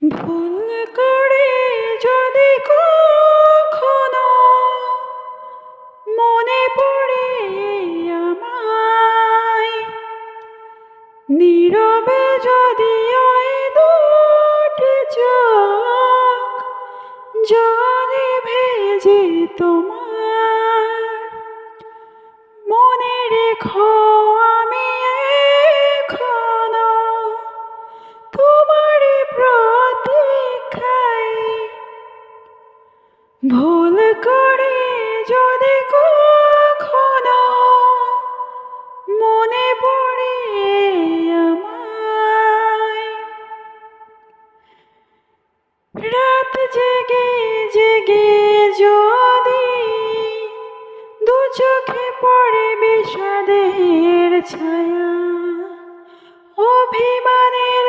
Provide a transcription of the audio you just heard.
ভুল করে যদি কখনো মনে পড়ে আমায়, নীরবে যদি ওই দুটি চোখ জলে ভেজে তোমার, মনে রেখো আমি এখনো তোমারই প্রতীক্ষায়। ভুল করে যদি কখনো মনে পড়ে আমায়, রাত জেগে জেগে যদি দু চোখে পড়ে বিষাদের ছায়া, অভিমানের